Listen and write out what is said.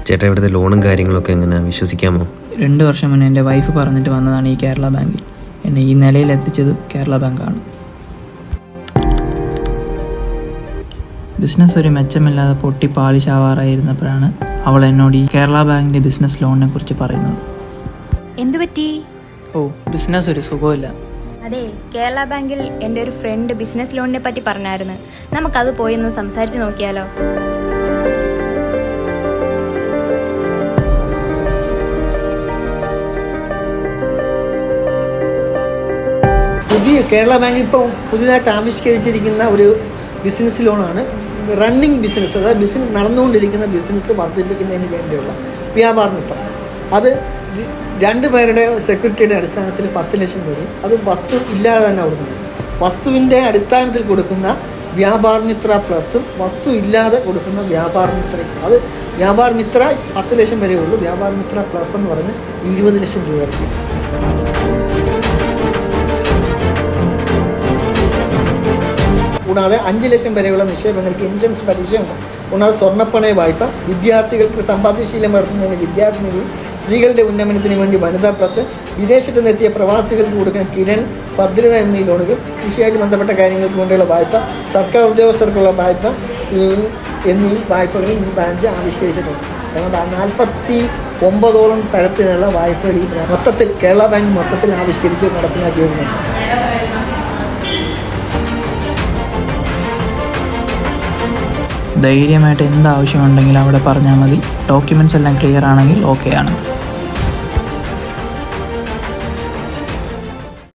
ചേട്ടാ ഇവിടുത്തെ ലോണും കാര്യങ്ങളൊക്കെ എങ്ങനെയാണ്, വിശ്വസിക്കാമോ? 2 വർഷം മുന്നേ എൻ്റെ വൈഫ് പറഞ്ഞിട്ട് വന്നതാണ് ഈ കേരള ബാങ്കിൽ. എന്നെ ഈ നിലയിൽ എത്തിച്ചത് കേരള ബാങ്കാണ്. ബിസിനസ് ഒരു മെച്ചമില്ലാതെ പൊട്ടി പാളിശാവാറായിരുന്നപ്പോഴാണ് അവൾ എന്നോട് ഈ കേരള ബാങ്കിൻ്റെ ബിസിനസ് ലോണിനെ കുറിച്ച് പറയുന്നത്. എന്തുപറ്റി? ബിസിനസ് ഒരു സുഖമില്ല. അതെ, കേരള ബാങ്കിൽ എൻ്റെ ഒരു ഫ്രണ്ട് ബിസിനസ് ലോണിനെ പറ്റി പറഞ്ഞായിരുന്നു. നമുക്കത് പോയി ഒന്ന് സംസാരിച്ച് നോക്കിയാലോ? കേരള ബാങ്ക് ഇപ്പോൾ പുതിയതായിട്ട് ആവിഷ്കരിച്ചിരിക്കുന്ന ഒരു ബിസിനസ് ലോണാണ് റണ്ണിങ് ബിസിനസ്, അതായത് ബിസിനസ് നടന്നുകൊണ്ടിരിക്കുന്ന ബിസിനസ് വർദ്ധിപ്പിക്കുന്നതിന് വേണ്ടിയുള്ള വ്യാപാര മിത്രം. അത് 2 പേരുടെ സെക്യൂരിറ്റിയുടെ അടിസ്ഥാനത്തിൽ 10 ലക്ഷം രൂപ, അത് വസ്തു ഇല്ലാതെ തന്നെ കൊടുക്കുന്നത്. വസ്തുവിൻ്റെ അടിസ്ഥാനത്തിൽ കൊടുക്കുന്ന വ്യാപാര മിത്ര പ്ലസും വസ്തു ഇല്ലാതെ കൊടുക്കുന്ന വ്യാപാര മിത്രയും. അത് വ്യാപാര മിത്ര 10 ലക്ഷം വരെ ഉള്ളൂ. വ്യാപാര മിത്ര പ്ലസ് എന്ന് പറഞ്ഞ് 20 ലക്ഷം രൂപ വരെ. കൂടാതെ 5 ലക്ഷം വരെയുള്ള നിക്ഷേപങ്ങൾക്ക് ഇൻഷുറൻസ് പലിശയുണ്ട്. കൂടാതെ സ്വർണ്ണപ്പണയ വായ്പ, വിദ്യാർത്ഥികൾക്ക് സമ്പാദ്യശീലം വളർത്തുന്നതിന് വിദ്യാർത്ഥി നിധി, സ്ത്രീകളുടെ ഉന്നമനത്തിന് വേണ്ടി വനിതാ പ്ലസ്, വിദേശത്ത് നിന്നെത്തിയ പ്രവാസികൾക്ക് കൊടുക്കാൻ കിരൺ, ഭദ്രത എന്നീ ലോണുകൾ, കൃഷിയായിട്ട് ബന്ധപ്പെട്ട കാര്യങ്ങൾക്ക് വേണ്ടിയുള്ള വായ്പ, സർക്കാർ ഉദ്യോഗസ്ഥർക്കുള്ള വായ്പ എന്നീ വായ്പകൾ ഈ ബാങ്ക് ആവിഷ്കരിച്ചിട്ടുണ്ട്. അതുകൊണ്ട് 49ഓളം തരത്തിലുള്ള വായ്പകൾ ഈ മൊത്തത്തിൽ കേരള ബാങ്ക് മൊത്തത്തിൽ ആവിഷ്കരിച്ച് നടപ്പിലാക്കി വരുന്നുണ്ട്. ധൈര്യമായിട്ട് എന്താവശ്യമുണ്ടെങ്കിലും അവിടെ പറഞ്ഞാൽ മതി. ഡോക്യുമെൻറ്റ്സ് എല്ലാം ക്ലിയർ ആണെങ്കിൽ ഓക്കെയാണ്.